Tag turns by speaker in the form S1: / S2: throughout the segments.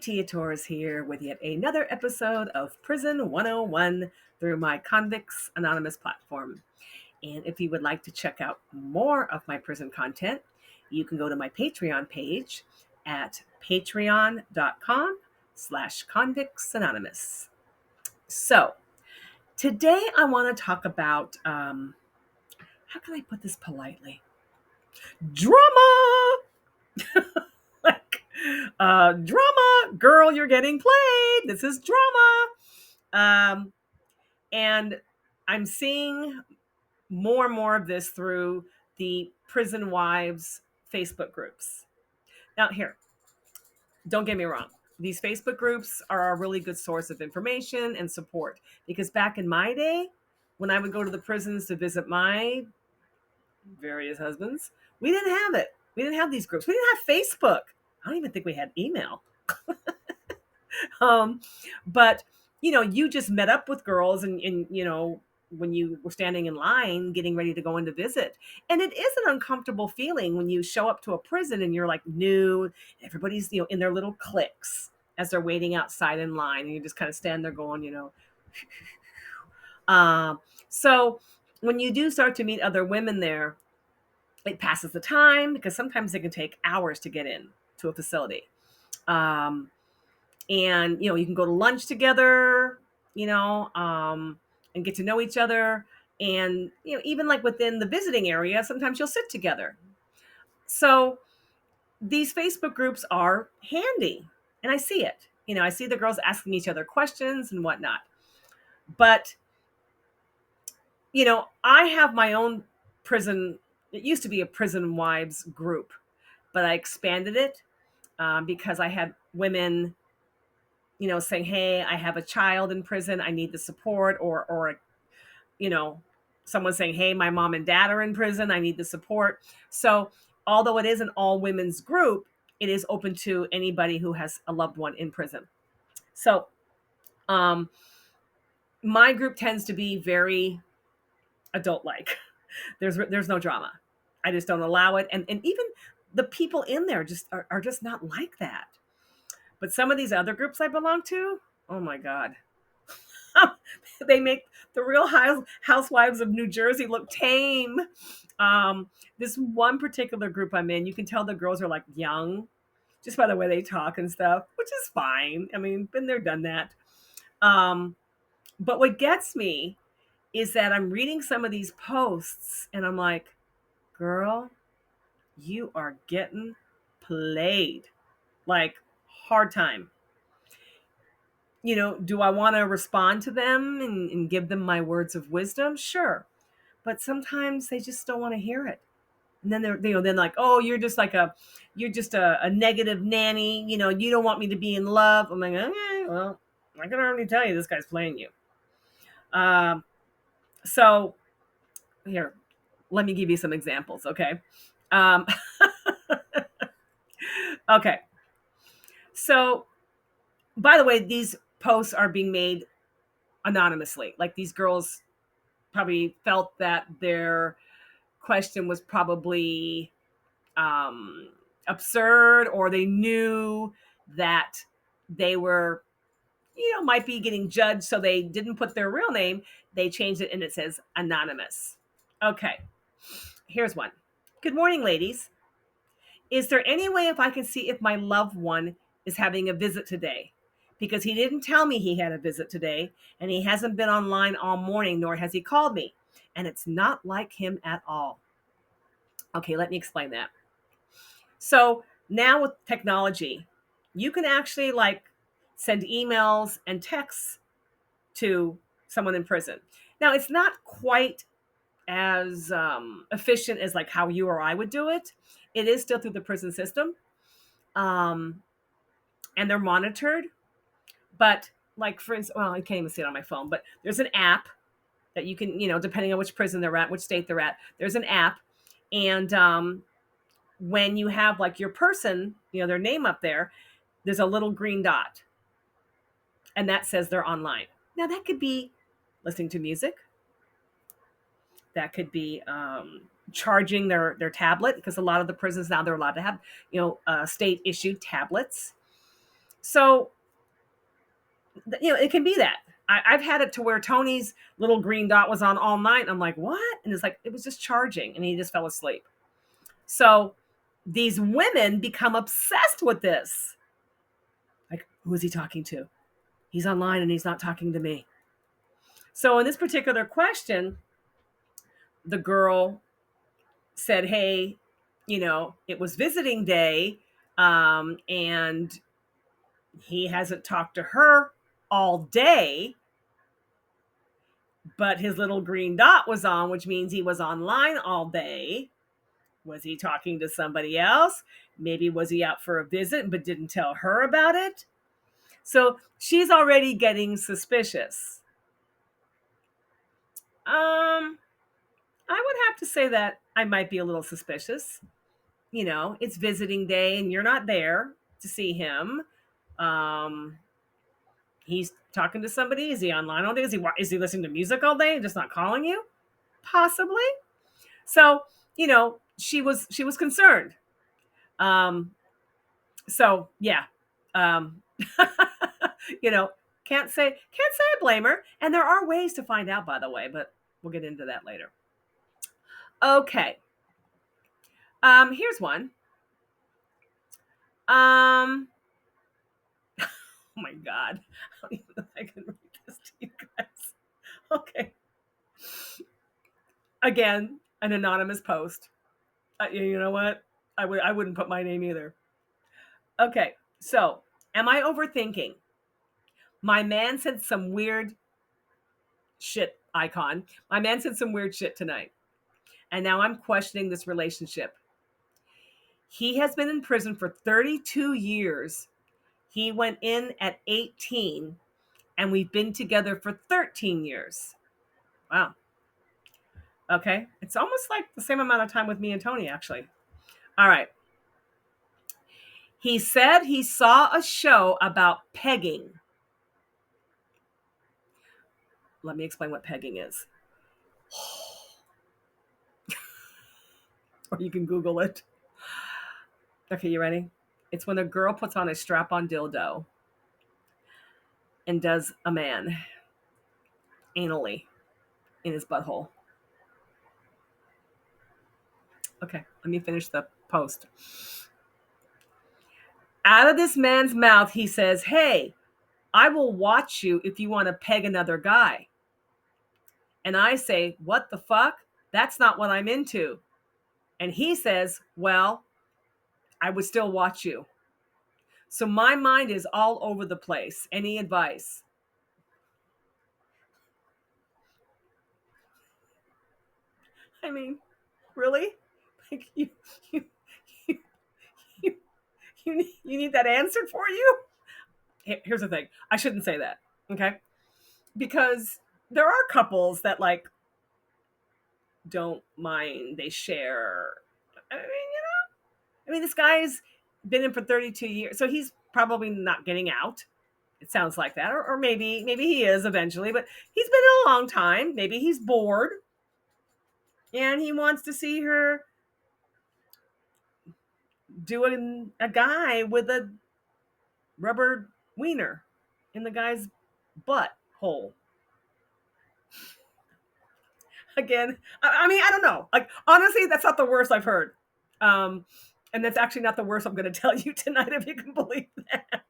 S1: Tia Torres here with yet another episode of Prison 101 through my Convicts Anonymous platform. And if you would like to check out more of my prison content, you can go to my Patreon page at patreon.com/Convicts Anonymous. So today I want to talk about, how can I put this politely? Drama! like drama, girl, you're getting played. This is drama. And I'm seeing more and more of this through the prison wives Facebook groups. Now, here, don't get me wrong. These Facebook groups are a really good source of information and support because back in my day, when I would go to the prisons to visit my various husbands, we didn't have it. We didn't have these groups. We didn't have Facebook. I don't even think we had email. But you just met up with girls and when you were standing in line getting ready to go in to visit. And it is an uncomfortable feeling when you show up to a prison and you're like new, everybody's in their little cliques as they're waiting outside in line, and you just kind of stand there going. So when you do start to meet other women there, it passes the time because sometimes it can take hours to get in to a facility. And you can go to lunch together, and get to know each other. And even like within the visiting area, sometimes you'll sit together. So these Facebook groups are handy, and I see it. I see the girls asking each other questions and whatnot. But I have my own prison. It used to be a prison wives group, but I expanded it because I had women saying, hey, I have a child in prison, I need the support, or someone saying, hey, my mom and dad are in prison, I need the support. So although it is an all women's group, it is open to anybody who has a loved one in prison. So my group tends to be very adult-like. There's no drama. I just don't allow it. And even the people in there just are just not like that. But some of these other groups I belong to, oh my God. They make the real housewives of New Jersey look tame. This one particular group I'm in, you can tell the girls are like young just by the way they talk and stuff, which is fine. I mean, been there, done that. But what gets me is that I'm reading some of these posts and I'm like, girl, you are getting played. Like, hard time. Do I want to respond to them and give them my words of wisdom? Sure. But sometimes they just don't want to hear it. And then they're like, oh, you're just a negative nanny. You don't want me to be in love. I'm like, okay, well, I can already tell you this guy's playing you. So here, let me give you some examples. Okay. Okay. So by the way, these posts are being made anonymously. Like, these girls probably felt that their question was probably absurd, or they knew that they were, might be getting judged. So they didn't put their real name. They changed it and it says anonymous. Okay. Here's one. Good morning, ladies. Is there any way if I can see if my loved one is having a visit today? Because he didn't tell me he had a visit today, and he hasn't been online all morning, nor has he called me. And it's not like him at all. Okay, let me explain that. So now with technology, you can actually send emails and texts to someone in prison. Now, it's not quite as efficient as like how you or I would do it. It is still through the prison system, and they're monitored. But like, for instance, well, I can't even see it on my phone, but there's an app that you can, depending on which prison they're at, which state they're at, there's an app. And when you have like your person, their name up there, there's a little green dot, and that says they're online. Now that could be listening to music. That could be charging their tablet, because a lot of the prisons now, they're allowed to have, state issued tablets. So, it can be that. I've had it to where Tony's little green dot was on all night. And I'm like, what? And it's like, it was just charging and he just fell asleep. So these women become obsessed with this. Like, who is he talking to? He's online and he's not talking to me. So in this particular question, the girl said, hey, it was visiting day, and he hasn't talked to her all day, but his little green dot was on, which means he was online all day. Was he talking to somebody else? Maybe was he out for a visit but didn't tell her about it? So she's already getting suspicious. I would have to say that I might be a little suspicious. It's visiting day and you're not there to see him. Um, he's talking to somebody. Is he online all day? Is he listening to music all day and just not calling you? Possibly. So, she was concerned. Um, so yeah. Um, you know, can't say I blame her. And there are ways to find out, by the way, but we'll get into that later. Okay. Here's one. Um, oh my God. I don't even know if I can read this to you guys. Okay. Again, an anonymous post. You know what? I wouldn't put my name either. Okay. So, am I overthinking? My man said some weird shit icon. My man said some weird shit tonight. And now I'm questioning this relationship. He has been in prison for 32 years. He went in at 18 and we've been together for 13 years. Wow. Okay. It's almost like the same amount of time with me and Tony, actually. All right. He said he saw a show about pegging. Let me explain what pegging is. Or you can Google it. Okay, you ready? It's when a girl puts on a strap on dildo and does a man anally in his butthole. Okay, let me finish the post. Out of this man's mouth, he says, hey, I will watch you if you want to peg another guy. And I say, what the fuck? That's not what I'm into. And he says, well, I would still watch you. So my mind is all over the place. Any advice? I mean, really? Like you, you, you, you need that answered for you? Here's the thing. I shouldn't say that. Okay. Because there are couples that like don't mind. They share. I mean, this guy's been in for 32 years. So he's probably not getting out. It sounds like that. Or maybe he is eventually, but he's been in a long time. Maybe he's bored and he wants to see her doing a guy with a rubber wiener in the guy's butt hole. Again, I mean, I don't know. Like, honestly, that's not the worst I've heard. Um, and that's actually not the worst I'm going to tell you tonight, if you can believe that.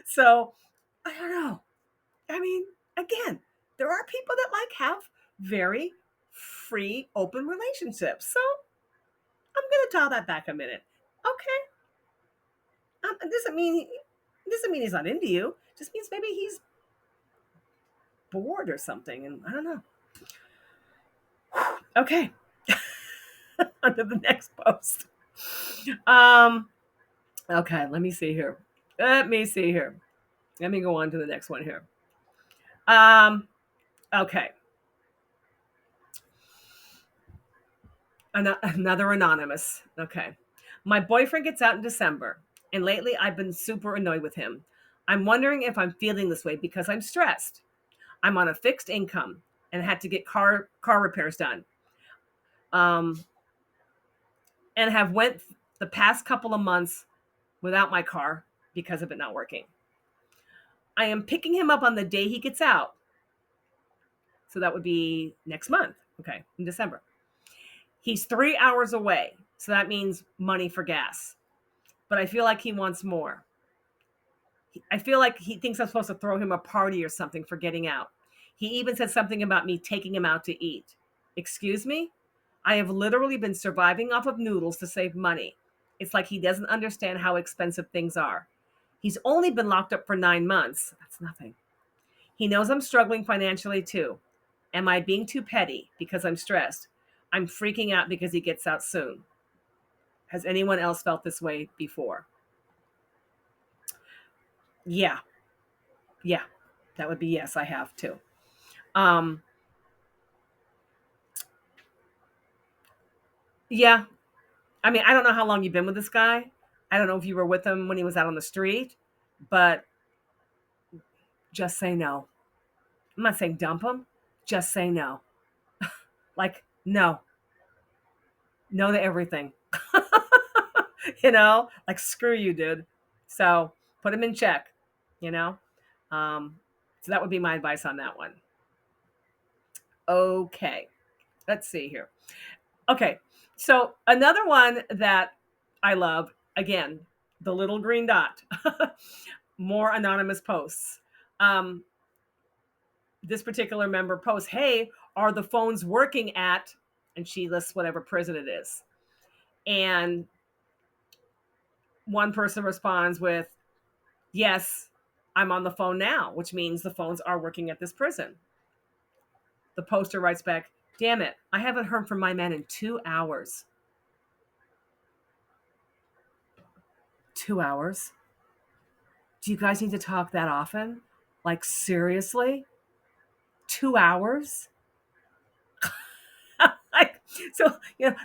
S1: So, I don't know. I mean, again, there are people that like have very free, open relationships. So, I'm going to dial that back a minute. Okay. It doesn't mean he's not into you. It just means maybe he's bored or something, and I don't know. Okay. On to the next post. Um, okay, let me see here. Let me go on to the next one here. Okay. Another anonymous. Okay. My boyfriend gets out in December, and lately I've been super annoyed with him. I'm wondering if I'm feeling this way because I'm stressed. I'm on a fixed income and had to get car repairs done. Um, and have went the past couple of months without my car because of it not working. I am picking him up on the day he gets out. So that would be next month. Okay, in December. He's 3 hours away. So that means money for gas. But I feel like he wants more. I feel like he thinks I'm supposed to throw him a party or something for getting out. He even said something about me taking him out to eat. Excuse me? I have literally been surviving off of noodles to save money. It's like he doesn't understand how expensive things are. He's only been locked up for 9 months. That's nothing. He knows I'm struggling financially too. Am I being too petty because I'm stressed? I'm freaking out because he gets out soon. Has anyone else felt this way before? Yeah, yeah, that would be yes, I have too. Um, yeah, I mean, I don't know how long you've been with this guy. I don't know if you were with him when he was out on the street, but just say no. I'm not saying dump him, just say no. Like, no, no to everything. Like screw you, dude. So put him in check, you know? Um, so that would be my advice on that one. Okay, let's see here. Okay, so another one that I love, again, the little green dot, more anonymous posts. Um, this particular member posts, hey, are the phones working at, and she lists whatever prison it is. And one person responds with, yes, I'm on the phone now, which means the phones are working at this prison. The poster writes back, damn it, I haven't heard from my man in 2 hours. 2 hours? Do you guys need to talk that often? Like, seriously? 2 hours? Like, so, that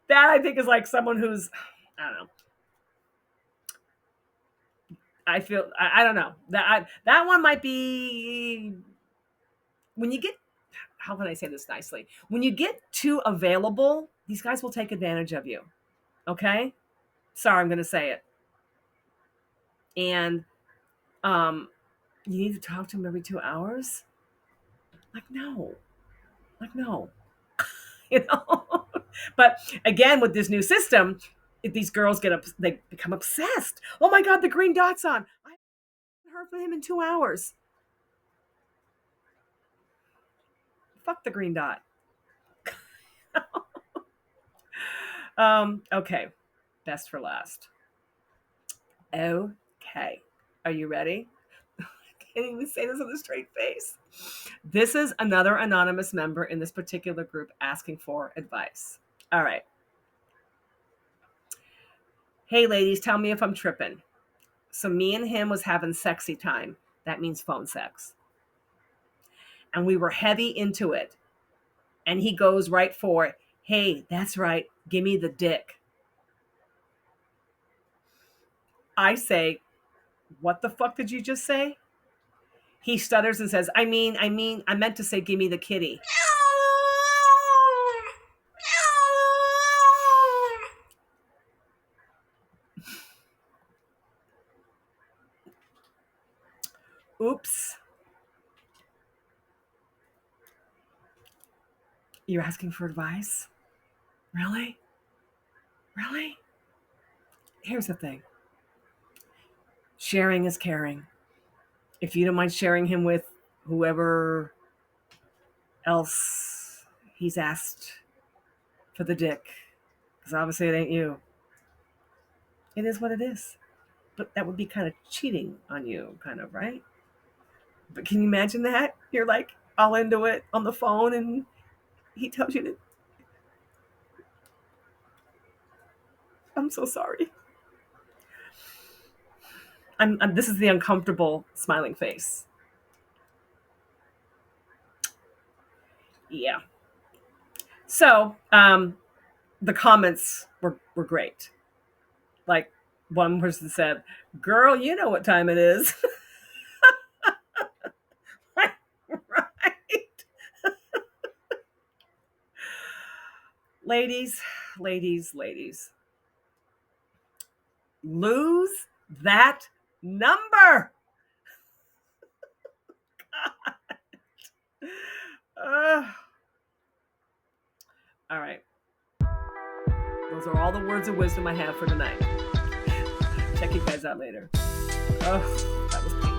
S1: I think is like someone who's, I don't know. I don't know. That one might be when you get, how can I say this nicely? When you get too available, these guys will take advantage of you. Okay? Sorry, I'm going to say it. And um, you need to talk to them every 2 hours? Like, no. Like, no. you know? But again, with this new system, if these girls they become obsessed. Oh my God, the green dot's on. I haven't heard from him in 2 hours. Fuck the green dot. Okay. Best for last. Okay. Are you ready? I can't even say this with a straight face. This is another anonymous member in this particular group asking for advice. All right. Hey, ladies, tell me if I'm tripping. So me and him was having sexy time. That means phone sex. And we were heavy into it. And he goes right for it. Hey, that's right. Give me the dick. I say, what the fuck did you just say? He stutters and says, I meant to say, give me the kitty. Oops. You're asking for advice? Really? Really? Here's the thing. Sharing is caring. If you don't mind sharing him with whoever else he's asked for the dick, because obviously it ain't you. It is what it is. But that would be kind of cheating on you, kind of, right? But can you imagine that? You're like all into it on the phone and he tells you to, I'm so sorry. This is the uncomfortable smiling face. Yeah. So the comments were great. Like one person said, girl, you know what time it is. Right. Ladies, ladies, ladies, lose that number. Uh, all right. Those are all the words of wisdom I have for tonight. Check you guys out later. Oh, that was painful.